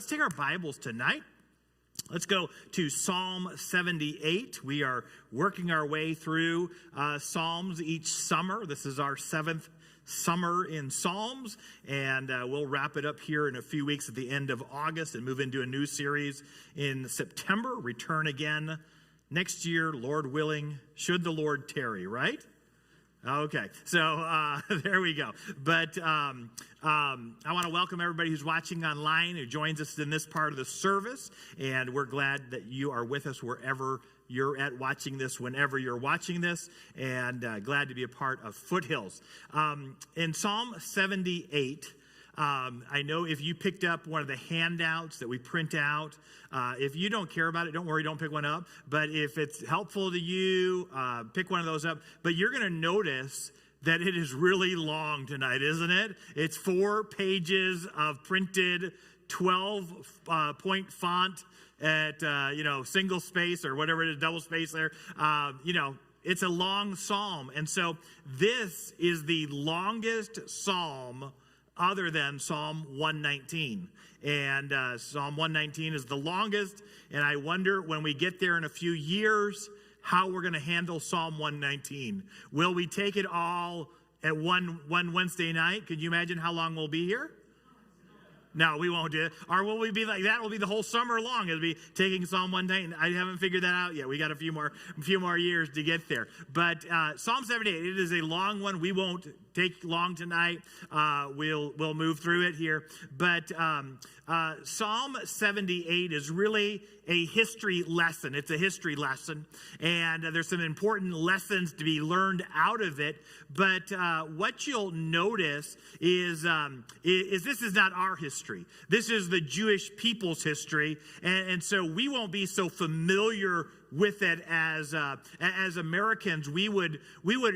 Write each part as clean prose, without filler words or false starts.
Let's take our Bibles tonight. Let's go to Psalm 78. We are working our way through Psalms each summer. This is our 7th summer in Psalms, and we'll wrap it up here in a few weeks at the end of August and move into a new series in September. Return again next year, Lord willing, should the Lord tarry, right? Okay, so there we go. But I want to welcome everybody who's watching online, who joins us in this part of the service, and we're glad that you are with us wherever you're at watching this, whenever you're watching this, and glad to be a part of Foothills. In Psalm 78, I know if you picked up one of the handouts that we print out, if you don't care about it, don't worry, don't pick one up. But if it's helpful to you, pick one of those up. But you're going to notice that it is really long tonight, isn't it? It's 4 pages of printed 12-point font at, single space or whatever it is, double space there. It's a long psalm. And so this is the longest psalm other than Psalm 119. And Psalm 119 is the longest, and I wonder when we get there in a few years how we're going to handle Psalm 119. Will we take it all at one Wednesday night? Could you imagine how long we'll be here? No, we won't do it. Or will we be like that? Will be the whole summer long. It'll be taking Psalm 119. I haven't figured that out yet. We got a few more years to get there. But Psalm 78, it is a long one. We won't take long tonight. We'll move through it here. But Psalm 78 is really a history lesson. It's a history lesson, and there's some important lessons to be learned out of it. But what you'll notice is this is not our history. This is the Jewish people's history, and so we won't be so familiar with it as Americans. We would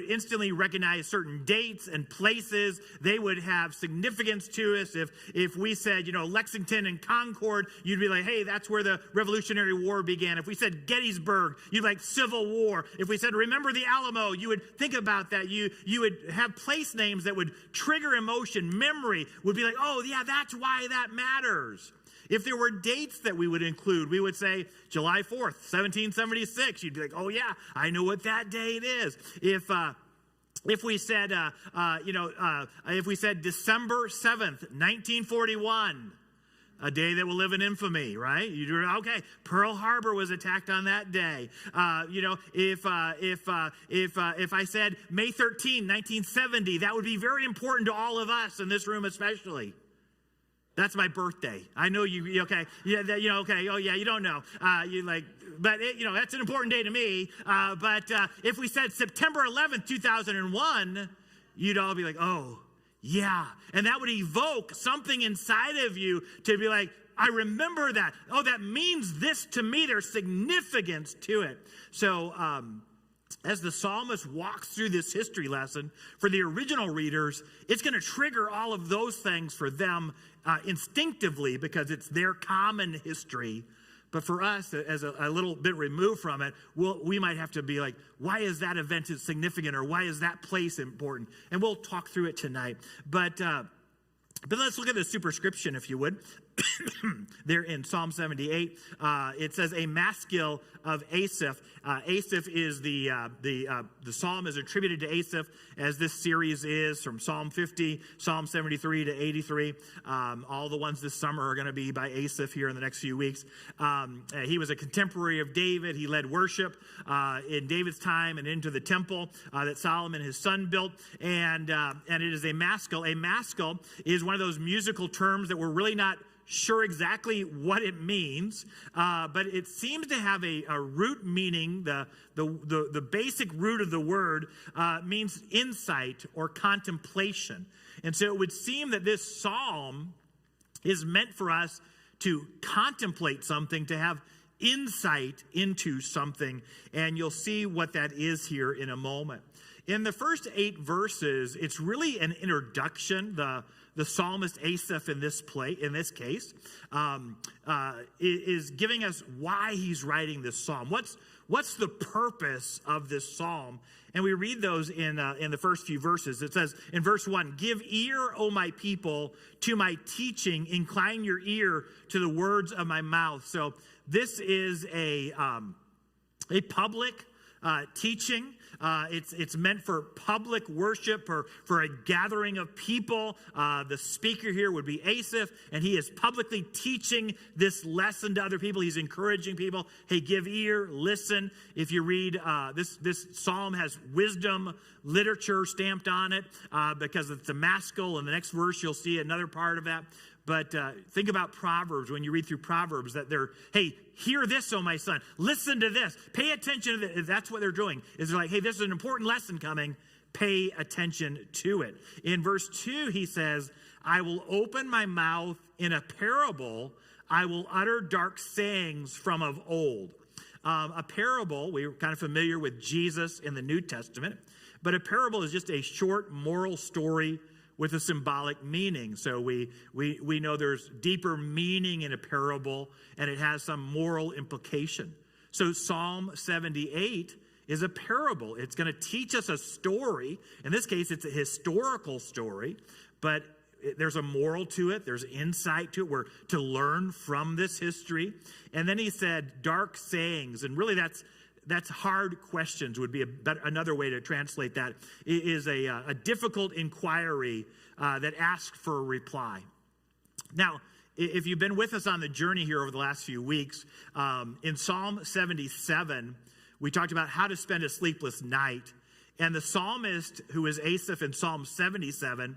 instantly recognize certain dates and places. They would have significance to us. If we said, Lexington and Concord, you'd be like, hey, that's where the Revolutionary War began. If we said Gettysburg, you'd like Civil War. If we said remember the Alamo, you would think about that. You would have place names that would trigger emotion. Memory would be like, oh yeah, that's why that matters. If there were dates that we would include, we would say July 4th, 1776. You'd be like, oh yeah, I know what that date is. If we said, if we said December 7th, 1941, a day that will live in infamy, right? Okay, Pearl Harbor was attacked on that day. If I said May 13, 1970, that would be very important to all of us in this room, especially. That's my birthday. I know you. Okay, yeah, okay. Oh yeah, you don't know. But that's an important day to me. But if we said September 11th, 2001, you'd all be like, oh yeah, and that would evoke something inside of you to be like, I remember that. Oh, that means this to me. There's significance to it. So as the psalmist walks through this history lesson, for the original readers, it's going to trigger all of those things for them instinctively because it's their common history. But for us, as a little bit removed from it, we might have to be like, why is that event significant, or why is that place important? And we'll talk through it tonight. But let's look at the superscription, if you would. There in Psalm 78, it says a maskil of Asaph. Asaph is the psalm is attributed to Asaph, as this series is from Psalm 50, Psalm 73 to 83. All the ones this summer are going to be by Asaph here in the next few weeks. He was a contemporary of David. He led worship in David's time and into the temple that Solomon, his son, built. And it is a maskil. A maskil is one of those musical terms that we're really not sure exactly what it means, but it seems to have a root meaning. The basic root of the word means insight or contemplation. And so it would seem that this psalm is meant for us to contemplate something, to have insight into something, and you'll see what that is here in a moment. In the first 8 verses, it's really an introduction. the psalmist Asaph in this case, is giving us why he's writing this psalm. What's the purpose of this psalm? And we read those in the first few verses. It says in verse 1, "Give ear, O my people, to my teaching. Incline your ear to the words of my mouth." So this is a public teaching. It's meant for public worship, for a gathering of people. The speaker here would be Asaph, and he is publicly teaching this lesson to other people. He's encouraging people, hey, give ear, listen. If you read, this psalm has wisdom literature stamped on it because it's a maskil. In the next verse, you'll see another part of that. But think about Proverbs, when you read through Proverbs, that they're, hey, hear this, oh my son. Listen to this. Pay attention to this. That's what they're doing. Is they're like, hey, this is an important lesson coming. Pay attention to it. In verse 2, he says, "I will open my mouth in a parable. I will utter dark sayings from of old." A parable, we're kind of familiar with Jesus in the New Testament, but a parable is just a short moral story with a symbolic meaning. So we know there's deeper meaning in a parable, and it has some moral implication. So Psalm 78 is a parable. It's going to teach us a story. In this case, it's a historical story, but there's a moral to it. There's insight to it. We're to learn from this history. And then he said dark sayings, and really that's hard questions would be another way to translate that. It is a difficult inquiry that asks for a reply. Now, if you've been with us on the journey here over the last few weeks, in Psalm 77, we talked about how to spend a sleepless night. And the psalmist, who is Asaph in Psalm 77,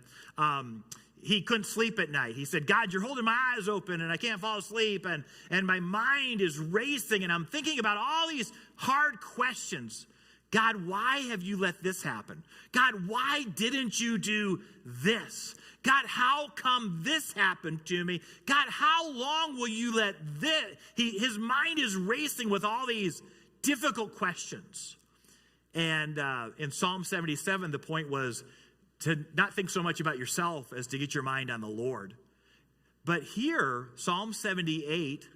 he couldn't sleep at night. He said, God, you're holding my eyes open and I can't fall asleep. And my mind is racing and I'm thinking about all these hard questions. God, why have you let this happen? God, why didn't you do this? God, how come this happened to me? God, how long will you let this? His mind is racing with all these difficult questions. And in Psalm 77, the point was to not think so much about yourself as to get your mind on the Lord. But here, Psalm 78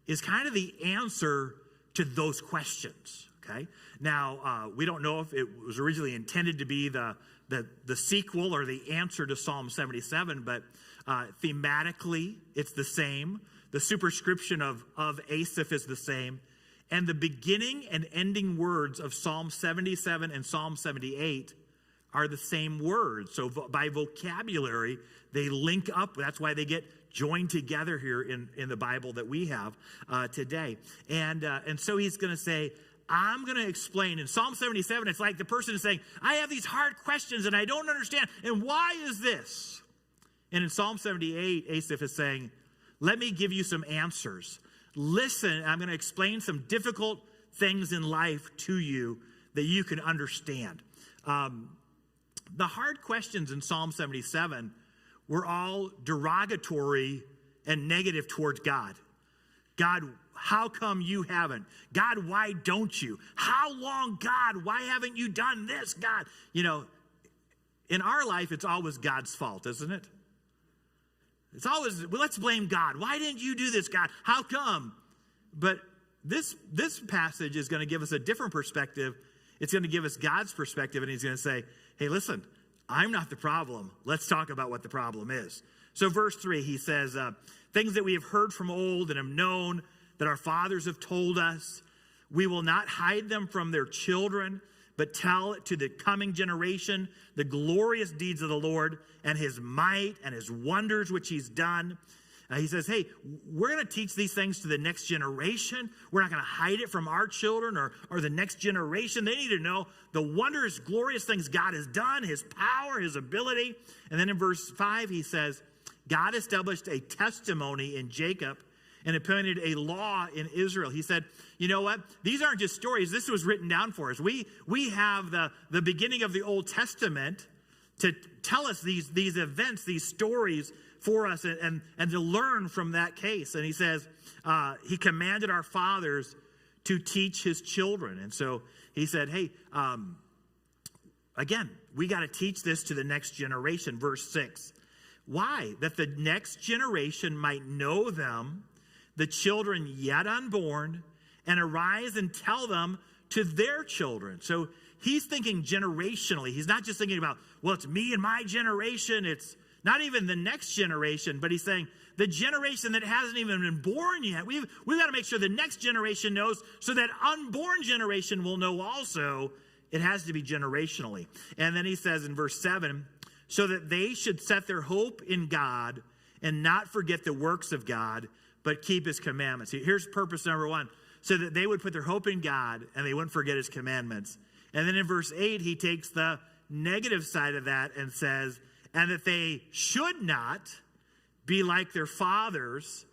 is kind of the answer to those questions, okay? Now, we don't know if it was originally intended to be the sequel or the answer to Psalm 77, but thematically, it's the same. The superscription of Asaph is the same. And the beginning and ending words of Psalm 77 and Psalm 78 are the same words. So by vocabulary, they link up. That's why they get joined together here in the Bible that we have today. And so he's going to say, I'm going to explain. In Psalm 77, it's like the person is saying, I have these hard questions and I don't understand. And why is this? And in Psalm 78, Asaph is saying, let me give you some answers. Listen, I'm going to explain some difficult things in life to you that you can understand. The hard questions in Psalm 77 were all derogatory and negative towards God. God, how come you haven't? God, why don't you? How long, God? Why haven't you done this, God? You know, in our life, it's always God's fault, isn't it? It's always, well, let's blame God. Why didn't you do this, God? How come? But this passage is going to give us a different perspective. It's going to give us God's perspective, and he's going to say, hey, listen, I'm not the problem. Let's talk about what the problem is. So verse 3, he says, things that we have heard from old and have known, that our fathers have told us, we will not hide them from their children, but tell to the coming generation the glorious deeds of the Lord and his might and his wonders which he's done. He says, hey, we're going to teach these things to the next generation. We're not going to hide it from our children or the next generation. They need to know the wondrous, glorious things God has done, his power, his ability. And then in verse 5, he says, God established a testimony in Jacob and appointed a law in Israel. He said, you know what? These aren't just stories. This was written down for us. We have the beginning of the Old Testament to tell us these events, these stories for us and to learn from that case. And he says, he commanded our fathers to teach his children. And so he said, hey, again, we got to teach this to the next generation. Verse 6, Why? That the next generation might know them, the children yet unborn, and arise and tell them to their children. So he's thinking generationally. He's not just thinking about, well, it's me and my generation. It's not even the next generation, but he's saying the generation that hasn't even been born yet. We've got to make sure the next generation knows, so that unborn generation will know also. It has to be generationally. And then he says in verse 7, so that they should set their hope in God and not forget the works of God, but keep his commandments. Here's purpose number 1, so that they would put their hope in God and they wouldn't forget his commandments. And then in verse 8, he takes the negative side of that and says, and that they should not be like their fathers,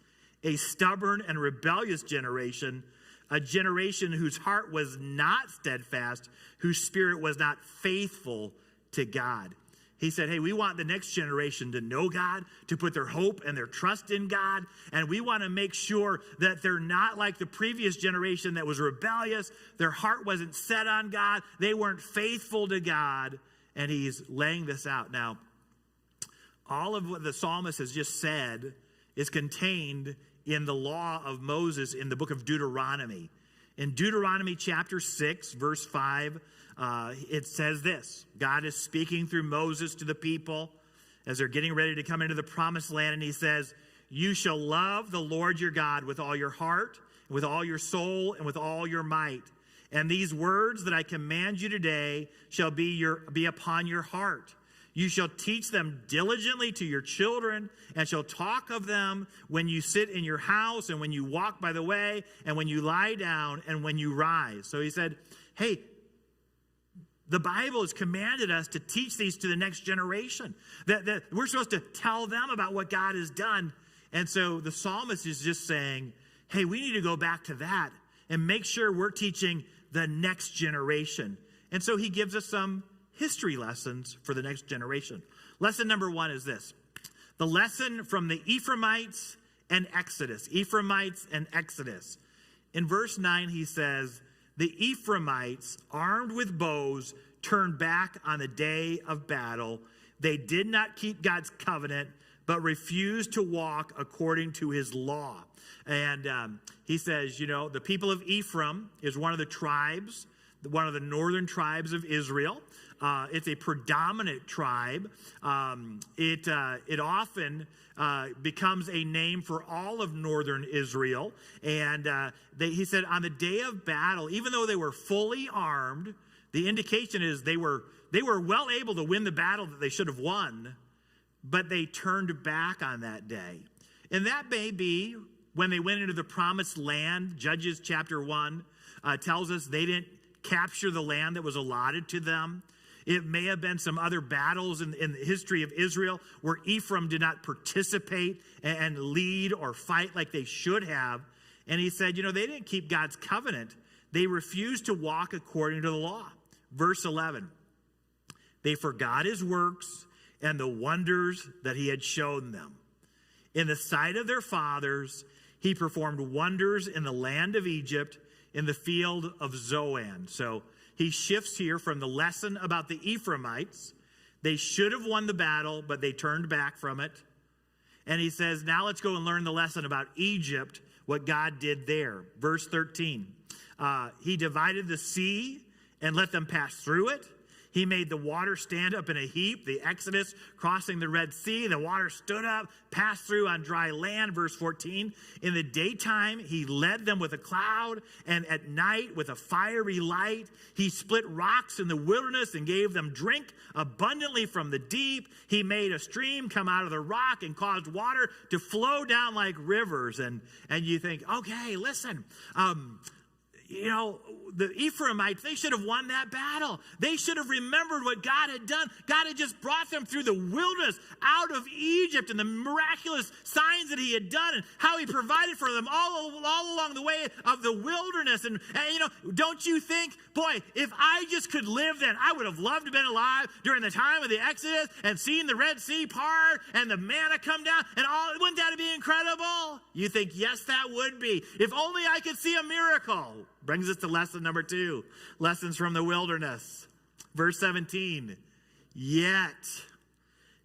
a stubborn and rebellious generation, a generation whose heart was not steadfast, whose spirit was not faithful to God. He said, hey, we want the next generation to know God, to put their hope and their trust in God, and we want to make sure that they're not like the previous generation that was rebellious. Their heart wasn't set on God. They weren't faithful to God, and he's laying this out. Now, all of what the psalmist has just said is contained in the law of Moses in the book of Deuteronomy. In Deuteronomy chapter 6, verse 5, it says this. God is speaking through Moses to the people as they're getting ready to come into the promised land, and he says, you shall love the Lord your God with all your heart, with all your soul, and with all your might. And these words that I command you today shall be upon your heart. You shall teach them diligently to your children, and shall talk of them when you sit in your house, and when you walk by the way, and when you lie down, and when you rise. So he said, hey, the Bible has commanded us to teach these to the next generation. That we're supposed to tell them about what God has done. And so the psalmist is just saying, hey, we need to go back to that and make sure we're teaching the next generation. And so he gives us some history lessons for the next generation. Lesson number 1 is this. The lesson from the Ephraimites and Exodus. Ephraimites and Exodus. In verse 9, he says, the Ephraimites, armed with bows, turned back on the day of battle. They did not keep God's covenant, but refused to walk according to his law. And he says, the people of Ephraim is one of the tribes, one of the northern tribes of Israel. It's a predominant tribe. It often becomes a name for all of northern Israel. And he said on the day of battle, even though they were fully armed, the indication is they were well able to win the battle that they should have won, but they turned back on that day. And that may be when they went into the promised land. Judges chapter 1 tells us they didn't capture the land that was allotted to them. It may have been some other battles in the history of Israel where Ephraim did not participate and lead or fight like they should have. And he said, they didn't keep God's covenant. They refused to walk according to the law. Verse 11, they forgot his works and the wonders that he had shown them. In the sight of their fathers, he performed wonders in the land of Egypt, in the field of Zoan. So he shifts here from the lesson about the Ephraimites. They should have won the battle, but they turned back from it. And he says, now let's go and learn the lesson about Egypt, what God did there. Verse 13, he divided the sea and let them pass through it. He made the water stand up in a heap, the Exodus crossing the Red Sea. The water stood up, passed through on dry land. Verse 14, in the daytime, he led them with a cloud, and at night with a fiery light. He split rocks in the wilderness and gave them drink abundantly from the deep. He made a stream come out of the rock and caused water to flow down like rivers. And you think, okay, listen, the Ephraimites, they should have won that battle. They should have remembered what God had done. God had just brought them through the wilderness out of Egypt and the miraculous signs that he had done and how he provided for them all along the way of the wilderness. And don't you think, boy, if I just could live then, I would have loved to have been alive during the time of the Exodus and seen the Red Sea part and the manna come down and all. Wouldn't that be incredible? You think, yes, that would be. If only I could see a miracle. Brings us to lesson number 2, lessons from the wilderness. Verse 17, yet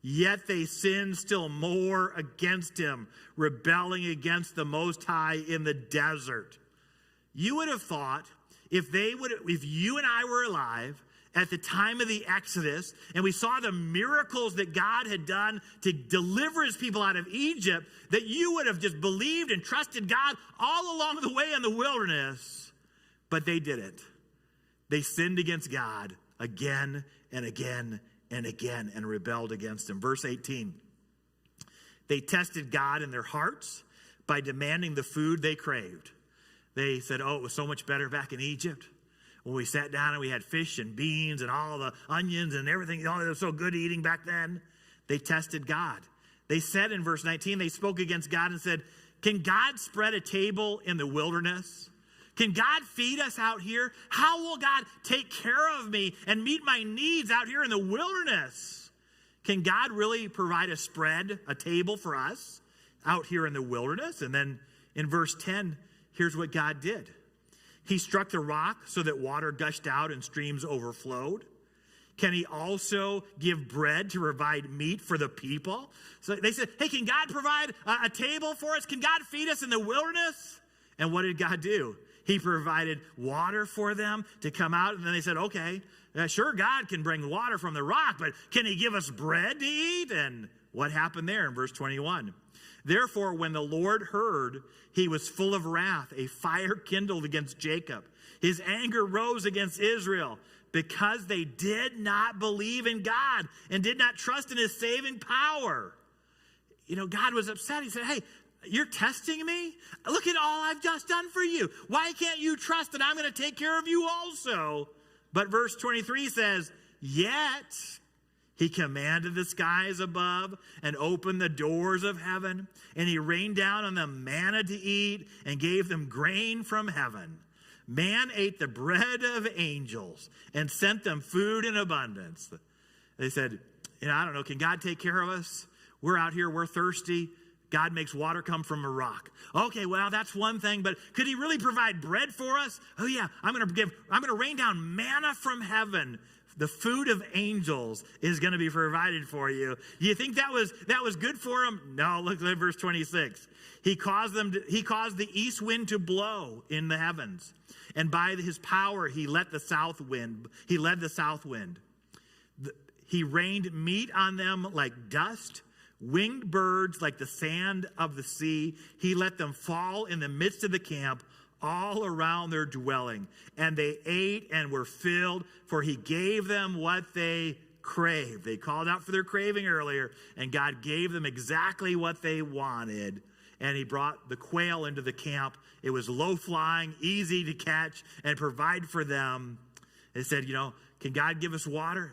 Yet they sinned still more against him, rebelling against the Most High in the desert. You would have thought if you and I were alive at the time of the Exodus, and we saw the miracles that God had done to deliver his people out of Egypt, that you would have just believed and trusted God all along the way in the wilderness. But they didn't. They sinned against God again and again and again and rebelled against him. Verse 18, they tested God in their hearts by demanding the food they craved. They said, oh, it was so much better back in Egypt when we sat down and we had fish and beans and all the onions and everything. Oh, it was so good eating back then. They tested God. They said in verse 19, they spoke against God and said, can God spread a table in the wilderness? Can God feed us out here? How will God take care of me and meet my needs out here in the wilderness? Can God really provide a spread, a table for us out here in the wilderness? And then in verse 10, here's what God did. He struck the rock so that water gushed out and streams overflowed. Can he also give bread to provide meat for the people? So they said, hey, can God provide a table for us? Can God feed us in the wilderness? And what did God do? He provided water for them to come out. And then they said, okay, sure, God can bring water from the rock, but can he give us bread to eat? And what happened there in verse 21? Therefore, when the Lord heard, he was full of wrath. A fire kindled against Jacob. His anger rose against Israel because they did not believe in God and did not trust in his saving power. You know, God was upset. He said, hey, you're testing me? Look at all I've just done for you. Why can't you trust that I'm going to take care of you also? But verse 23 says, yet he commanded the skies above and opened the doors of heaven, and he rained down on them manna to eat and gave them grain from heaven. Man ate the bread of angels and sent them food in abundance. They said, I don't know, can God take care of us? We're out here, we're thirsty. God makes water come from a rock. Okay, well, that's one thing, but could he really provide bread for us? Oh yeah, I'm going to rain down manna from heaven. The food of angels is going to be provided for you. You think that was good for him? No, look at verse 26. He caused the east wind to blow in the heavens, and by his power he led the south wind. He rained meat on them like dust, winged birds like the sand of the sea. He let them fall in the midst of the camp, all around their dwelling. And they ate and were filled, for he gave them what they craved. They called out for their craving earlier, and God gave them exactly what they wanted. And he brought the quail into the camp. It was low-flying, easy to catch, and provide for them. They said, can God give us water?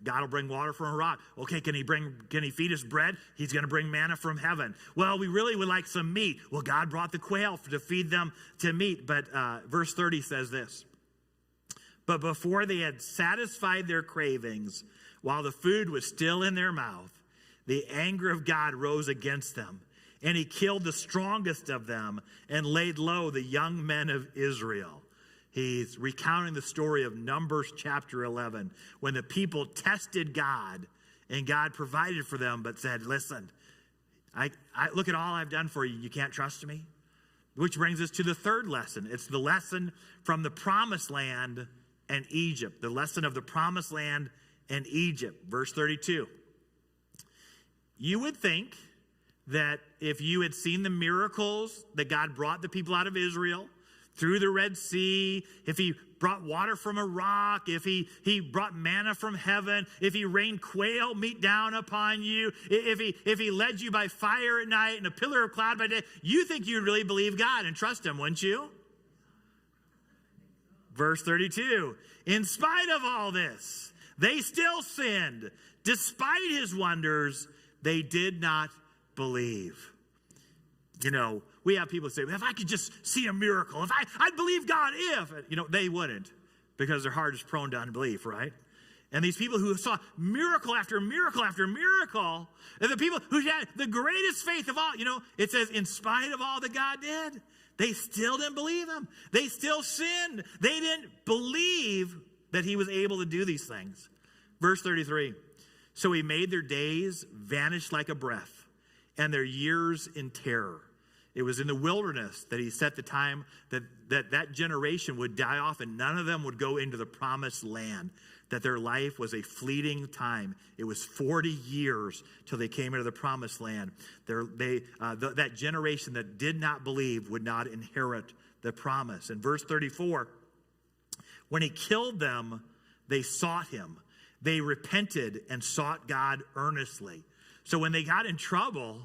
God will bring water from a rock. Okay, can he feed us bread? He's going to bring manna from heaven. Well, we really would like some meat. Well, God brought the quail to feed them to meat. But verse 30 says this. But before they had satisfied their cravings, while the food was still in their mouth, the anger of God rose against them. And he killed the strongest of them and laid low the young men of Israel. He's recounting the story of Numbers chapter 11, when the people tested God and God provided for them, but said, listen, I look at all I've done for you. You can't trust me? Which brings us to the third lesson. It's the lesson from the promised land and Egypt. The lesson of the promised land and Egypt. Verse 32. You would think that if you had seen the miracles that God brought the people out of Israel through the Red Sea, if he brought water from a rock, if he brought manna from heaven, if he rained quail meat down upon you, if he led you by fire at night and a pillar of cloud by day, you think you'd really believe God and trust him, wouldn't you? Verse 32, in spite of all this, they still sinned. Despite his wonders, they did not believe. We have people say, if I could just see a miracle, I'd believe God if. They wouldn't, because their heart is prone to unbelief, right? And these people who saw miracle after miracle after miracle, and the people who had the greatest faith of all, it says, in spite of all that God did, they still didn't believe him. They still sinned. They didn't believe that he was able to do these things. Verse 33, So he made their days vanish like a breath, and their years in terror. It was in the wilderness that he set the time that generation would die off, and none of them would go into the promised land, that their life was a fleeting time. It was 40 years till they came into the promised land. That generation that did not believe would not inherit the promise. In verse 34, when he killed them, they sought him. They repented and sought God earnestly. So when they got in trouble,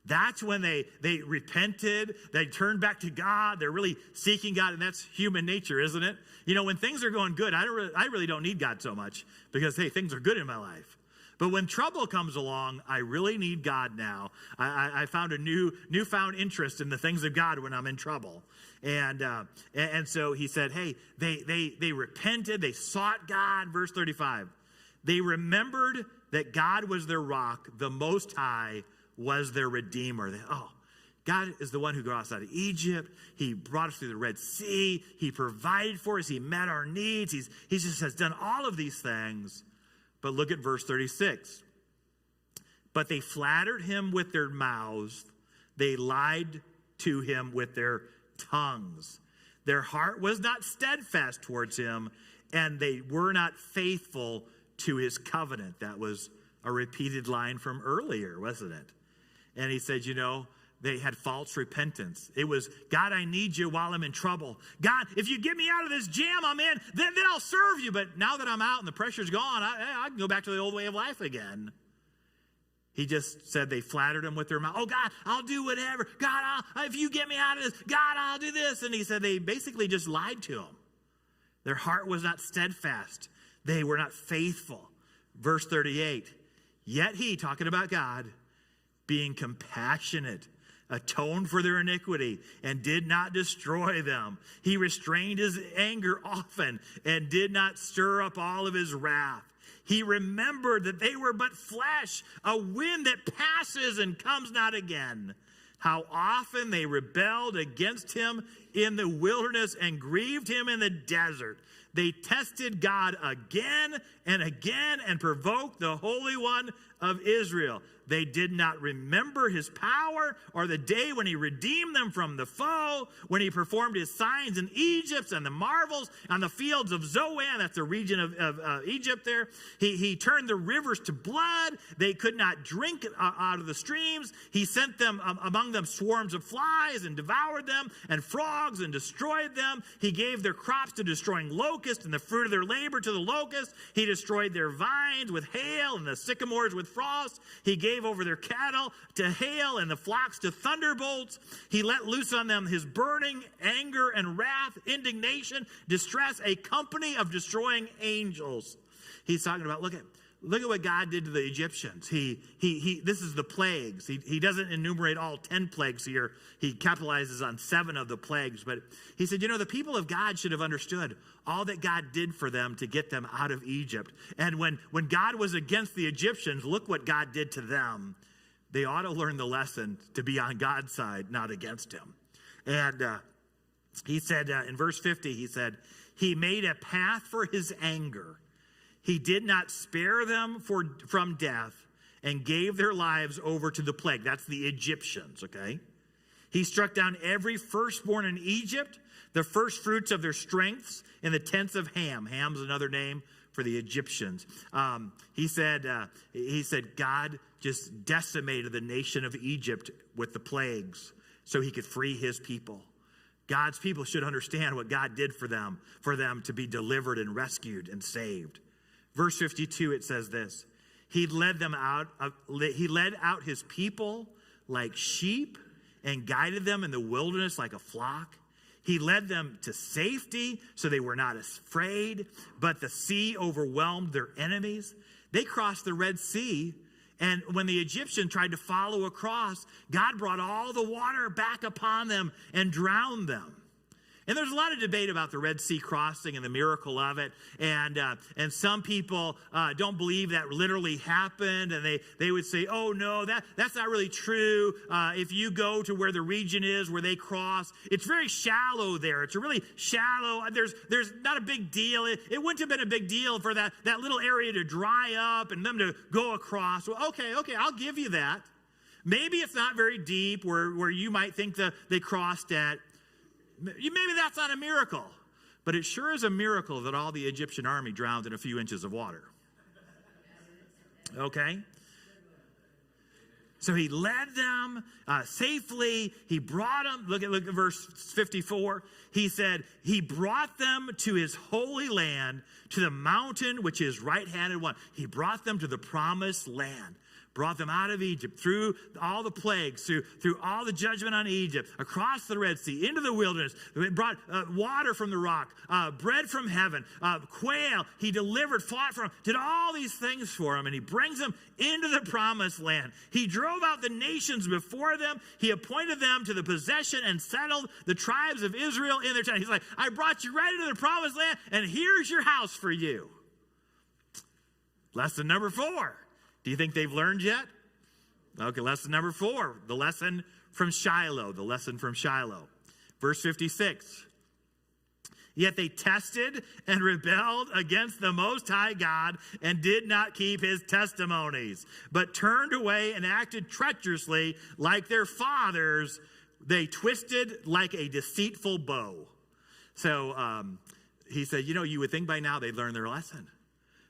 that's when they repented. They turned back to God. They're really seeking God, and that's human nature, isn't it? You know, when things are going good, I really don't need God so much because, hey, things are good in my life. But when trouble comes along, I really need God now. I found a newfound interest in the things of God when I'm in trouble. And so he said, hey, they repented. They sought God. Verse 35. They remembered that God was their rock. The Most High was their Redeemer. God is the one who got us out of Egypt. He brought us through the Red Sea. He provided for us. He met our needs. He just has done all of these things. But look at verse 36. But they flattered him with their mouths. They lied to him with their tongues. Their heart was not steadfast towards him, and they were not faithful to his covenant. That was a repeated line from earlier, wasn't it? And he said, they had false repentance. It was, God, I need you while I'm in trouble. God, if you get me out of this jam I'm in, then I'll serve you. But now that I'm out and the pressure's gone, I can go back to the old way of life again. He just said they flattered him with their mouth. Oh, God, I'll do whatever. God, if you get me out of this, God, I'll do this. And he said they basically just lied to him. Their heart was not steadfast. They were not faithful. Verse 38, yet he, talking about God, being compassionate, atoned for their iniquity and did not destroy them. He restrained his anger often and did not stir up all of his wrath. He remembered that they were but flesh, a wind that passes and comes not again. How often they rebelled against him in the wilderness and grieved him in the desert. They tested God again and provoked the Holy One of Israel. They did not remember his power or the day when he redeemed them from the foe, when he performed his signs in Egypt and the marvels on the fields of Zoan. That's the region of Egypt there. He turned the rivers to blood. They could not drink out of the streams. He sent them among them swarms of flies and devoured them, and frogs and destroyed them. He gave their crops to destroying locusts and the fruit of their labor to the locusts. He destroyed their vines with hail and the sycamores with frost. He gave over their cattle to hail and the flocks to thunderbolts. He let loose on them his burning anger and wrath, indignation, distress, a company of destroying angels. He's talking about, look at what God did to the Egyptians. This is the plagues. He doesn't enumerate all 10 plagues here. He capitalizes on 7 of the plagues. But he said, the people of God should have understood all that God did for them to get them out of Egypt. And when God was against the Egyptians, look what God did to them. They ought to learn the lesson to be on God's side, not against him. And he said in verse 50, he said, he made a path for his anger. He did not spare them from death and gave their lives over to the plague. That's the Egyptians, okay? He struck down every firstborn in Egypt, the first fruits of their strengths in the tents of Ham. Ham's another name for the Egyptians. He said God just decimated the nation of Egypt with the plagues so he could free his people. God's people should understand what God did for them to be delivered and rescued and saved. Verse 52, it says this: He led out his people like sheep and guided them in the wilderness like a flock. He led them to safety so they were not afraid, but the sea overwhelmed their enemies. They crossed the Red Sea, and when the Egyptian tried to follow across, God brought all the water back upon them and drowned them. And there's a lot of debate about the Red Sea crossing and the miracle of it. And some people don't believe that literally happened. And they would say, oh, no, that's not really true. If you go to where the region is, where they cross, it's very shallow there. It's a really shallow. There's not a big deal. It wouldn't have been a big deal for that little area to dry up and them to go across. Well, okay, I'll give you that. Maybe it's not very deep where you might think they crossed at. Maybe that's not a miracle, but it sure is a miracle that all the Egyptian army drowned in a few inches of water. Okay? So he led them safely. He brought them. Look at verse 54. He said, he brought them to his holy land, to the mountain which is right-handed one. He brought them to the promised land. Brought them out of Egypt, through all the plagues, through all the judgment on Egypt, across the Red Sea, into the wilderness. They brought water from the rock, bread from heaven, quail. He delivered, fought for them, did all these things for them, and he brings them into the promised land. He drove out the nations before them. He appointed them to the possession and settled the tribes of Israel in their town. He's like, I brought you right into the promised land, and here's your house for you. Lesson number 4. Do you think they've learned yet? Okay, lesson number 4, the lesson from Shiloh, Verse 56. Yet they tested and rebelled against the Most High God and did not keep his testimonies, but turned away and acted treacherously like their fathers. They twisted like a deceitful bow. So he said, you would think by now they'd learn their lesson.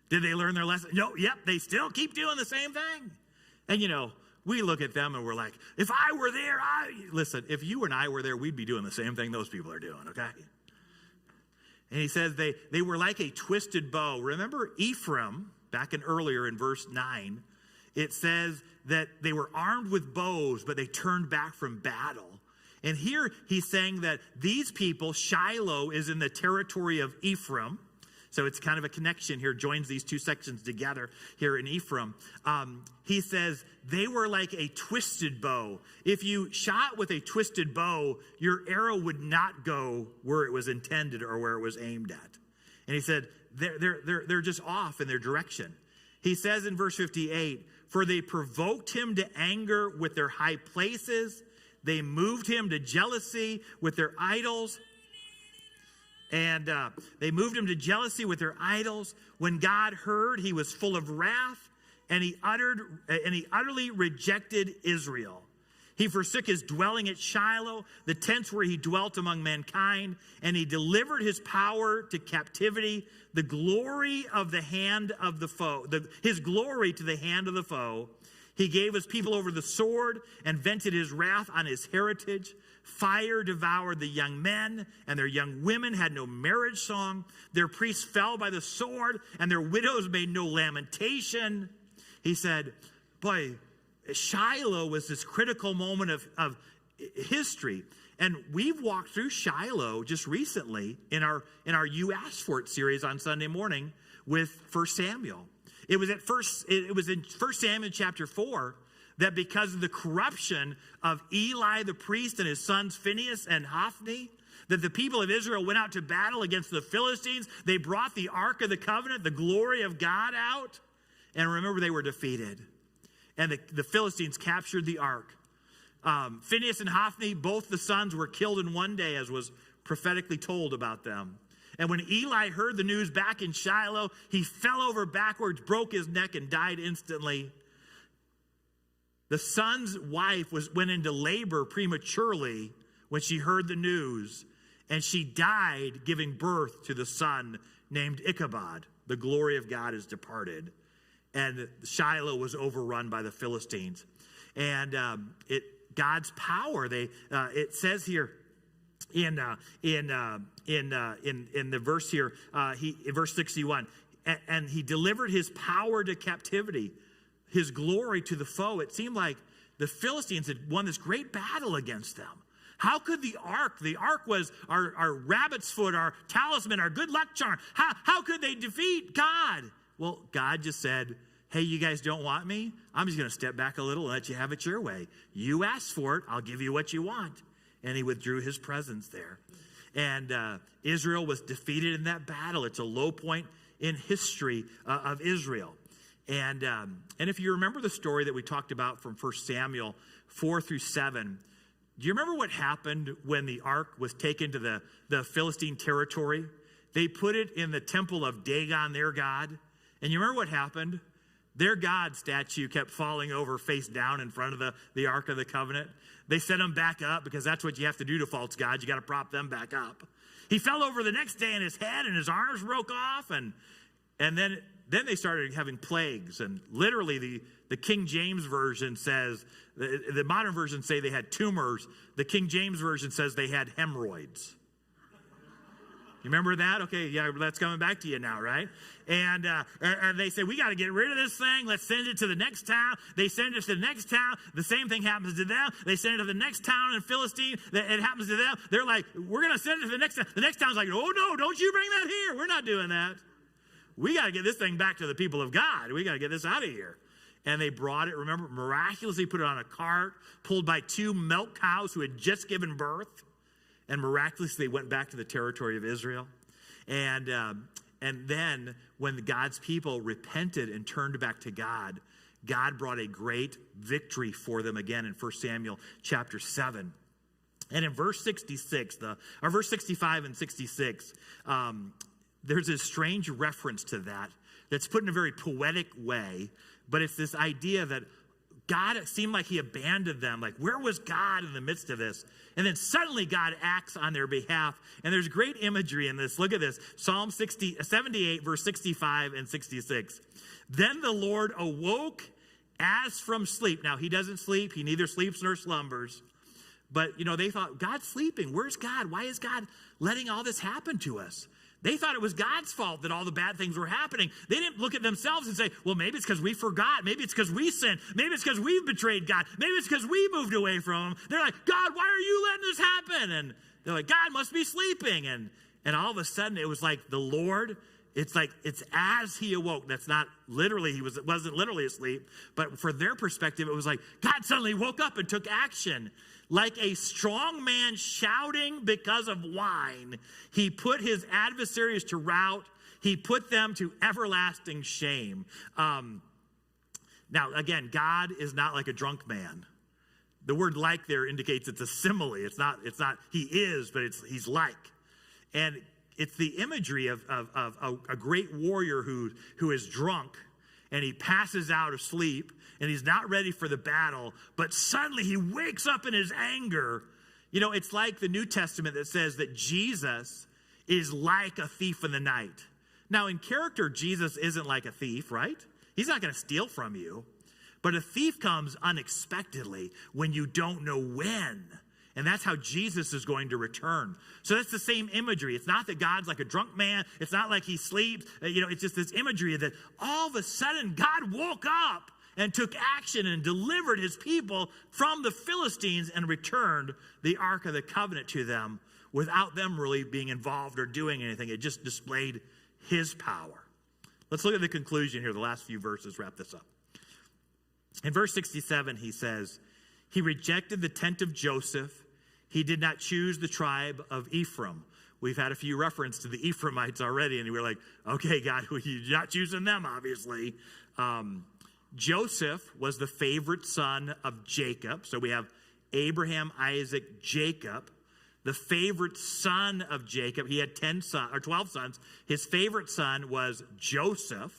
Did they learn their lesson? No, yep, they still keep doing the same thing. And, we look at them and we're like, if I were there, listen, if you and I were there, we'd be doing the same thing those people are doing, okay? And he says they were like a twisted bow. Remember Ephraim, earlier in verse 9, it says that they were armed with bows, but they turned back from battle. And here he's saying that these people, Shiloh is in the territory of Ephraim. So it's kind of a connection here, joins these two sections together here in Ephraim. He says they were like a twisted bow. If you shot with a twisted bow, your arrow would not go where it was intended or where it was aimed at. And he said they're just off in their direction. He says in verse 58, for they provoked him to anger with their high places. They moved him to jealousy with their idols. And they moved him to jealousy with their idols. When God heard, he was full of wrath, and he utterly rejected Israel. He forsook his dwelling at Shiloh, the tents where he dwelt among mankind, and he delivered his power to captivity, the glory of the hand of the foe, his glory to the hand of the foe. He gave his people over the sword and vented his wrath on his heritage. Fire devoured the young men, and their young women had no marriage song. Their priests fell by the sword, and their widows made no lamentation. He said, boy, Shiloh was this critical moment of history. And we've walked through Shiloh just recently in our You Asked For It series on Sunday morning with 1 Samuel. It was in 1 Samuel chapter 4 that because of the corruption of Eli the priest and his sons Phinehas and Hophni, that the people of Israel went out to battle against the Philistines. They brought the Ark of the Covenant, the glory of God, out. And remember, they were defeated. And the Philistines captured the Ark. Phinehas and Hophni, both the sons, were killed in one day, as was prophetically told about them. And when Eli heard the news back in Shiloh, he fell over backwards, broke his neck, and died instantly. The son's wife went into labor prematurely when she heard the news, and she died giving birth to the son named Ichabod. The glory of God is departed. And Shiloh was overrun by the Philistines. And God's power, it says here, in the verse here, verse 61, and he delivered his power to captivity, his glory to the foe. It seemed like the Philistines had won this great battle against them. How could the ark was our rabbit's foot, our talisman, our good luck charm. How could they defeat God? Well, God just said, hey, you guys don't want me? I'm just going to step back a little and let you have it your way. You asked for it. I'll give you what you want. and he withdrew his presence there. And Israel was defeated in that battle. It's a low point in history of Israel. And if you remember the story that we talked about from 1 Samuel 4 through 7, do you remember what happened when the ark was taken to the Philistine territory? They put it in the temple of Dagon, their god. And you remember what happened? Their god statue kept falling over face down in front of the Ark of the Covenant. They set him back up because that's what you have to do to false gods. You got to prop them back up. He fell over the next day and his head and his arms broke off. And then they started having plagues. And literally the King James Version says, the modern versions say they had tumors. The King James Version says they had hemorrhoids. You remember that? Okay, yeah, that's coming back to you now, right? And they say, we got to get rid of this thing. Let's send it to the next town. They send it to the next town. The same thing happens to them. They send it to the next town in Philistine. It happens to them. They're like, we're going to send it to the next town. The next town's like, oh, no, don't you bring that here. We're not doing that. We got to get this thing back to the people of God. We got to get this out of here. And they brought it, remember, miraculously put it on a cart, pulled by 2 milk cows who had just given birth. And miraculously, they went back to the territory of Israel. And then when God's people repented and turned back to God, God brought a great victory for them again in 1 Samuel chapter 7. And in verse 66, or verse 65 and 66, there's a strange reference to that's put in a very poetic way. But it's this idea that God, it seemed like he abandoned them. Like, where was God in the midst of this? And then suddenly God acts on their behalf. And there's great imagery in this. Look at this. Psalm 78, verse 65 and 66. Then the Lord awoke as from sleep. Now, he doesn't sleep. He neither sleeps nor slumbers. But, they thought, God's sleeping. Where's God? Why is God letting all this happen to us? They thought it was God's fault that all the bad things were happening. They didn't look at themselves and say, well, maybe it's because we forgot. Maybe it's because we sinned. Maybe it's because we've betrayed God. Maybe it's because we moved away from him. They're like, God, why are you letting this happen? And they're like, God must be sleeping. And all of a sudden, it was like the Lord, it's as he awoke. That's not literally, wasn't literally asleep. But for their perspective, it was like God suddenly woke up and took action. Like a strong man shouting because of wine, he put his adversaries to rout. He put them to everlasting shame. Now, again, God is not like a drunk man. The word like there indicates it's a simile. It's not he is, but he's like. And it's the imagery of a great warrior who is drunk and he passes out of sleep. And he's not ready for the battle, but suddenly he wakes up in his anger. It's like the New Testament that says that Jesus is like a thief in the night. Now, in character, Jesus isn't like a thief, right? He's not going to steal from you. But a thief comes unexpectedly when you don't know when. And that's how Jesus is going to return. So that's the same imagery. It's not that God's like a drunk man. It's not like he sleeps. It's just this imagery that all of a sudden God woke up and took action and delivered his people from the Philistines and returned the Ark of the Covenant to them without them really being involved or doing anything. It just displayed his power. Let's look at the conclusion here. The last few verses wrap this up. In verse 67, he says, he rejected the tent of Joseph. He did not choose the tribe of Ephraim. We've had a few references to the Ephraimites already, and we're like, okay, God, you're not choosing them, obviously. Joseph was the favorite son of Jacob. So we have Abraham, Isaac, Jacob. The favorite son of Jacob, he had 12 sons. His favorite son was Joseph.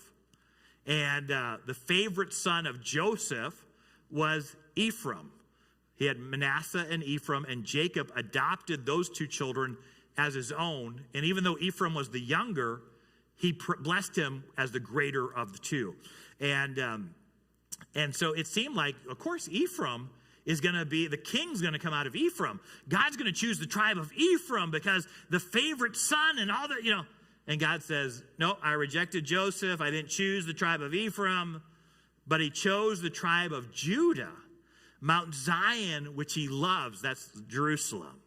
And the favorite son of Joseph was Ephraim. He had Manasseh and Ephraim, and Jacob adopted those 2 children as his own. And even though Ephraim was the younger, he blessed him as the greater of the 2. And so it seemed like, of course, Ephraim is going to be, the king's going to come out of Ephraim. God's going to choose the tribe of Ephraim because the favorite son and all that, And God says, no, I rejected Joseph. I didn't choose the tribe of Ephraim, but he chose the tribe of Judah, Mount Zion, which he loves. That's Jerusalem.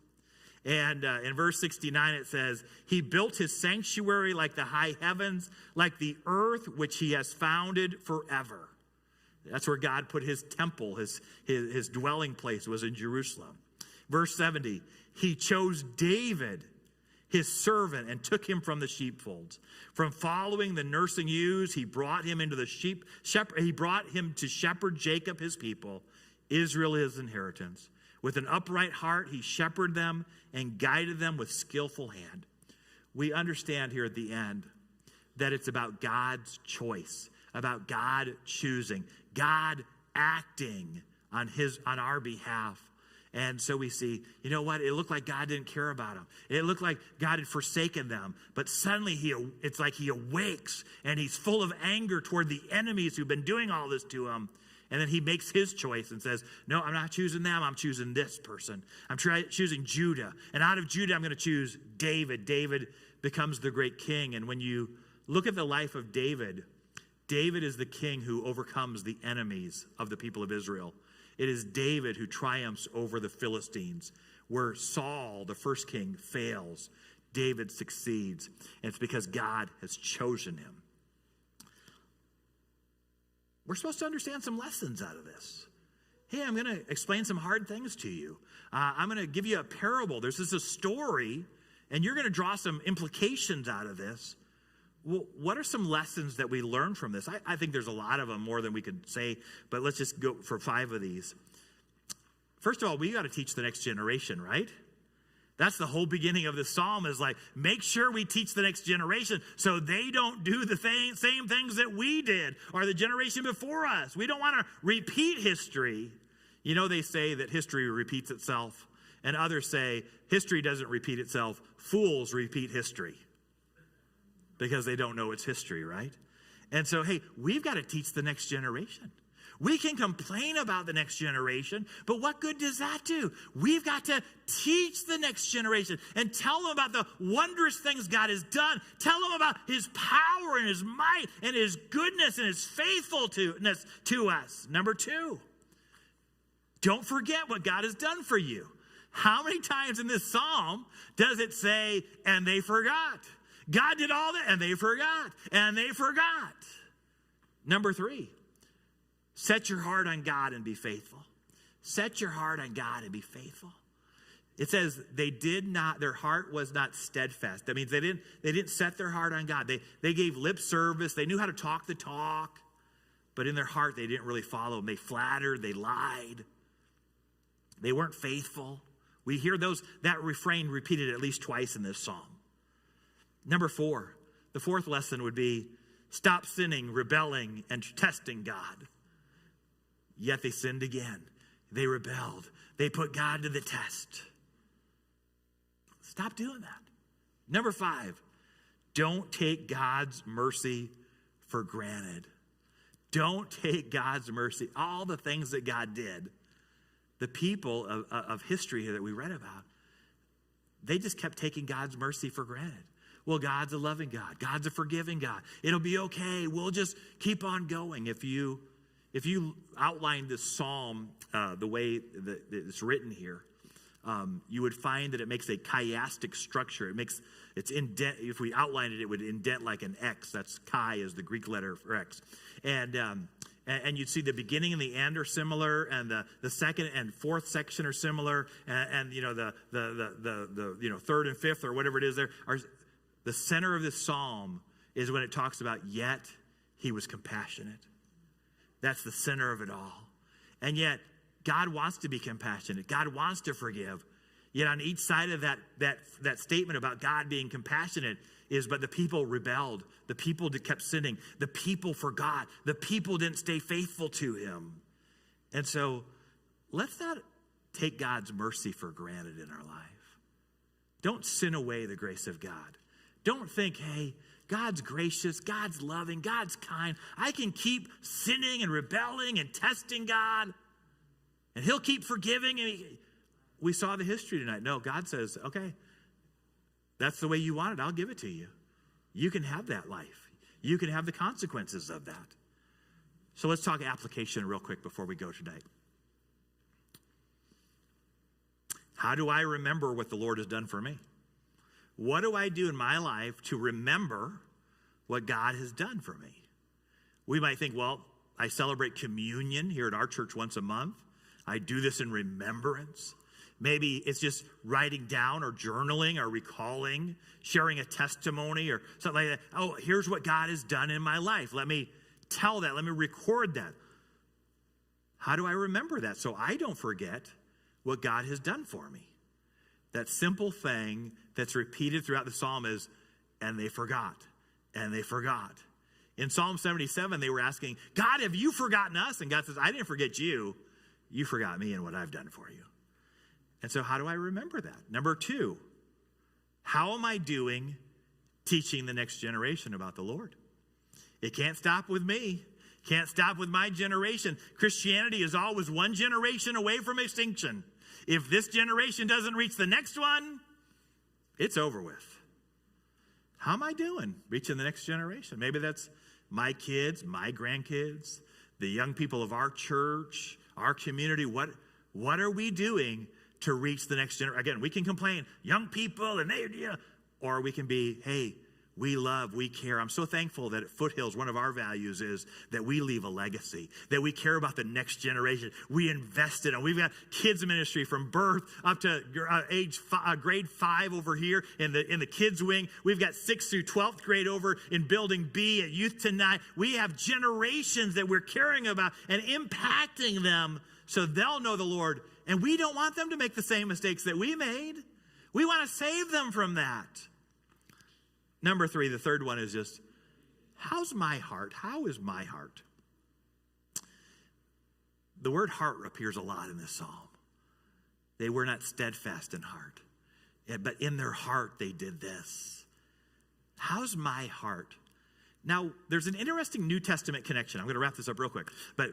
And in verse 69, it says, he built his sanctuary like the high heavens, like the earth which he has founded forever. That's where God put his temple, his dwelling place was in Jerusalem. Verse 70, he chose David, his servant, and took him from the sheepfolds. From following the nursing ewes, he brought him into the he brought him to shepherd Jacob, his people, Israel, his inheritance. With an upright heart, he shepherded them and guided them with skillful hand. We understand here at the end that it's about God's choice, about God choosing, God acting on our behalf. And so we see, you know what? It looked like God didn't care about them. It looked like God had forsaken them. But suddenly it's like he awakes and he's full of anger toward the enemies who've been doing all this to him. And then he makes his choice and says, no, I'm not choosing them. I'm choosing this person. I'm choosing Judah. And out of Judah, I'm going to choose David. David becomes the great king. And when you look at the life of David, David is the king who overcomes the enemies of the people of Israel. It is David who triumphs over the Philistines. Where Saul, the first king, fails, David succeeds. And it's because God has chosen him. We're supposed to understand some lessons out of this. Hey, I'm going to explain some hard things to you. I'm going to give you a parable. This is a story, and you're going to draw some implications out of this. Well, what are some lessons that we learn from this? I think there's a lot of them, more than we could say, but let's just go for 5 of these. First of all, we got to teach the next generation, right? That's the whole beginning of the psalm, is like, make sure we teach the next generation so they don't do the same things that we did or the generation before us. We don't want to repeat history. You know, they say that history repeats itself, and others say history doesn't repeat itself. Fools repeat history because they don't know its history, right? And so, hey, we've got to teach the next generation. We can complain about the next generation, but what good does that do? We've got to teach the next generation and tell them about the wondrous things God has done. Tell them about his power and his might and his goodness and his faithfulness to us. Number 2, don't forget what God has done for you. How many times in this psalm does it say, and they forgot? God did all that, and they forgot, and they forgot. Number 3, set your heart on God and be faithful. Set your heart on God and be faithful. It says their heart was not steadfast. That means they didn't set their heart on God. They gave lip service. They knew how to talk the talk, but in their heart they didn't really follow him. They flattered, they lied. They weren't faithful. We hear that refrain repeated at least twice in this psalm. Number 4, the 4th lesson would be stop sinning, rebelling, and testing God. Yet they sinned again. They rebelled. They put God to the test. Stop doing that. Number 5, don't take God's mercy for granted. Don't take God's mercy. All the things that God did, the people of history here that we read about, they just kept taking God's mercy for granted. Well, God's a loving God. God's a forgiving God. It'll be okay. We'll just keep on going. If you outline this psalm the way that it's written here, you would find that it makes a chiastic structure. It's indent. If we outline it, it would indent like an X. That's chi is the Greek letter for X. And you'd see the beginning and the end are similar, and the second and fourth section are similar, and you know the 3rd and 5th or whatever it is there are. The center of this psalm is when it talks about yet he was compassionate. That's the center of it all. And yet God wants to be compassionate. God wants to forgive. Yet on each side of that statement about God being compassionate is, but the people rebelled. The people kept sinning. The people forgot. The people didn't stay faithful to him. And so let's not take God's mercy for granted in our life. Don't sin away the grace of God. Don't think, hey, God's gracious, God's loving, God's kind. I can keep sinning and rebelling and testing God, and he'll keep forgiving. We saw the history tonight. No, God says, okay, that's the way you want it. I'll give it to you. You can have that life. You can have the consequences of that. So let's talk application real quick before we go tonight. How do I remember what the Lord has done for me? What do I do in my life to remember what God has done for me? We might think, well, I celebrate communion here at our church once a month. I do this in remembrance. Maybe it's just writing down or journaling or recalling, sharing a testimony or something like that. Oh, here's what God has done in my life. Let me tell that. Let me record that. How do I remember that so I don't forget what God has done for me? That simple thing that's repeated throughout the psalm is, and they forgot, and they forgot. In Psalm 77, they were asking, God, have you forgotten us? And God says, I didn't forget you. You forgot me and what I've done for you. And so how do I remember that? Number 2, how am I doing teaching the next generation about the Lord? It can't stop with me. Can't stop with my generation. Christianity is always one generation away from extinction. If this generation doesn't reach the next one, it's over with. How am I doing reaching the next generation? Maybe that's my kids, my grandkids, the young people of our church, our community. What are we doing to reach the next generation? Again, we can complain, young people, and they, yeah. Or we can be, hey, we love, we care. I'm so thankful that at Foothills, one of our values is that we leave a legacy, that we care about the next generation. We invest in them. We've got kids ministry from birth up to grade 5 over here in the kids wing. We've got 6th through 12th grade over in building B at Youth Tonight. We have generations that we're caring about and impacting them so they'll know the Lord. And we don't want them to make the same mistakes that we made. We want to save them from that. Number 3, the third one is just, how's my heart? How is my heart? The word heart appears a lot in this psalm. They were not steadfast in heart, but in their heart they did this. How's my heart? Now, there's an interesting New Testament connection. I'm going to wrap this up real quick. But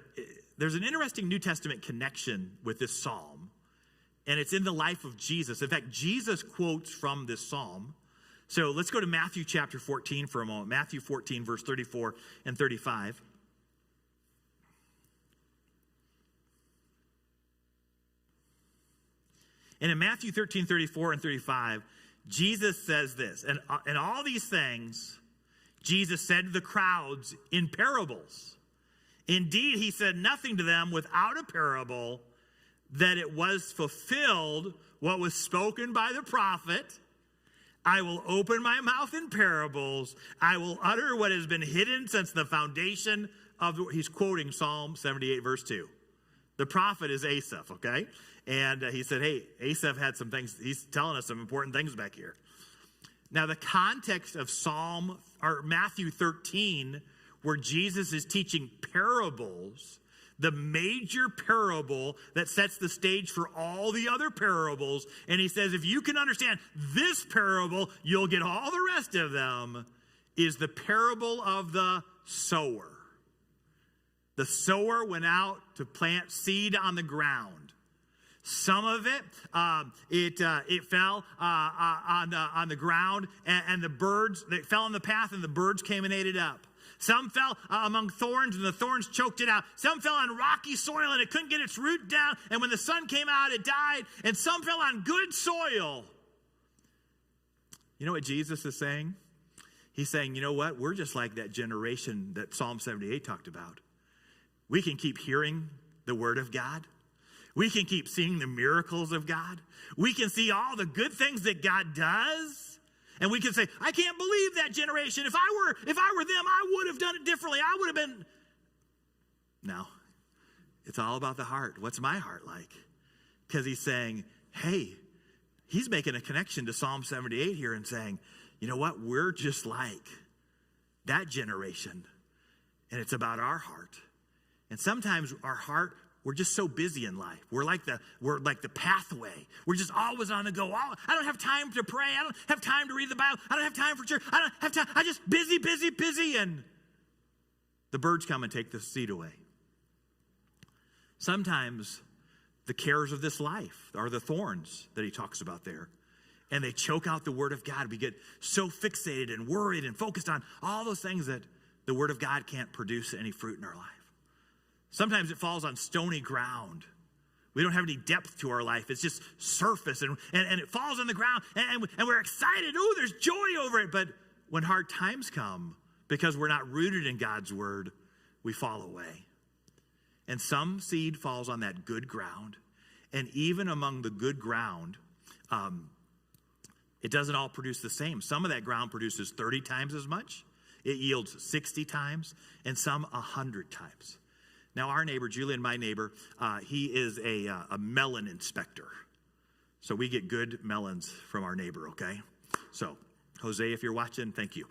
there's an interesting New Testament connection with this psalm, and it's in the life of Jesus. In fact, Jesus quotes from this psalm. So let's go to Matthew chapter 14 for a moment. Matthew 14, verse 34 and 35. And in Matthew 13, 34 and 35, Jesus says this, and all these things Jesus said to the crowds in parables. Indeed, he said nothing to them without a parable, that it was fulfilled what was spoken by the prophet. I will open my mouth in parables. I will utter what has been hidden since the foundation of the... He's quoting Psalm 78, verse 2. The prophet is Asaph, okay? And he said, hey, Asaph had some things. He's telling us some important things back here. Now, the context of Matthew 13, where Jesus is teaching parables, the major parable that sets the stage for all the other parables. And he says, if you can understand this parable, you'll get all the rest of them, is the parable of the sower. The sower went out to plant seed on the ground. Some of it fell on the ground, and the birds, it fell on the path, and the birds came and ate it up. Some fell among thorns, and the thorns choked it out. Some fell on rocky soil, and it couldn't get its root down. And when the sun came out, it died. And some fell on good soil. You know what Jesus is saying? He's saying, you know what? We're just like that generation that Psalm 78 talked about. We can keep hearing the word of God. We can keep seeing the miracles of God. We can see all the good things that God does. And we can say, I can't believe that generation. If I were them, I would have done it differently. I would have been. No, it's all about the heart. What's my heart like? Because he's saying, hey, he's making a connection to Psalm 78 here and saying, you know what? We're just like that generation. And it's about our heart. And sometimes our heart, we're just so busy in life. We're like the pathway. We're just always on the go. I don't have time to pray. I don't have time to read the Bible. I don't have time for church. I don't have time. I just busy. And the birds come and take the seed away. Sometimes the cares of this life are the thorns that he talks about there. And they choke out the word of God. We get so fixated and worried and focused on all those things that the word of God can't produce any fruit in our life. Sometimes it falls on stony ground. We don't have any depth to our life. It's just surface, and it falls on the ground, and we're excited. Oh, there's joy over it. But when hard times come, because we're not rooted in God's word, we fall away. And some seed falls on that good ground, And even among the good ground, it doesn't all produce the same. Some of that ground produces 30 times as much. It yields 60 times, and some 100 times. Now, our neighbor, Julian, my neighbor, he is a melon inspector. So we get good melons from our neighbor, okay? So, Jose, if you're watching, thank you.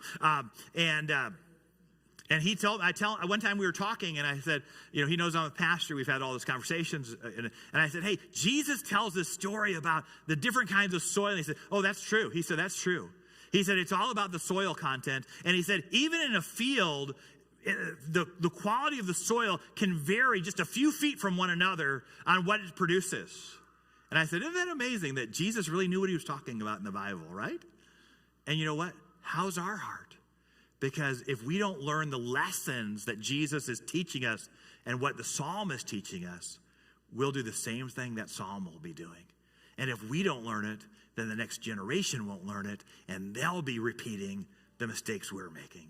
And he told, one time we were talking and I said, he knows I'm a pastor. We've had all these conversations. And I said, hey, Jesus tells this story about the different kinds of soil. And he said, oh, that's true. He said, that's true. He said, it's all about the soil content. And he said, even in a field, the quality of the soil can vary just a few feet from one another on what it produces. And I said, isn't that amazing that Jesus really knew what he was talking about in the Bible, right? And you know what? How's our heart? Because if we don't learn the lessons that Jesus is teaching us and what the psalm is teaching us, we'll do the same thing that psalm will be doing. And if we don't learn it, then the next generation won't learn it, and they'll be repeating the mistakes we're making.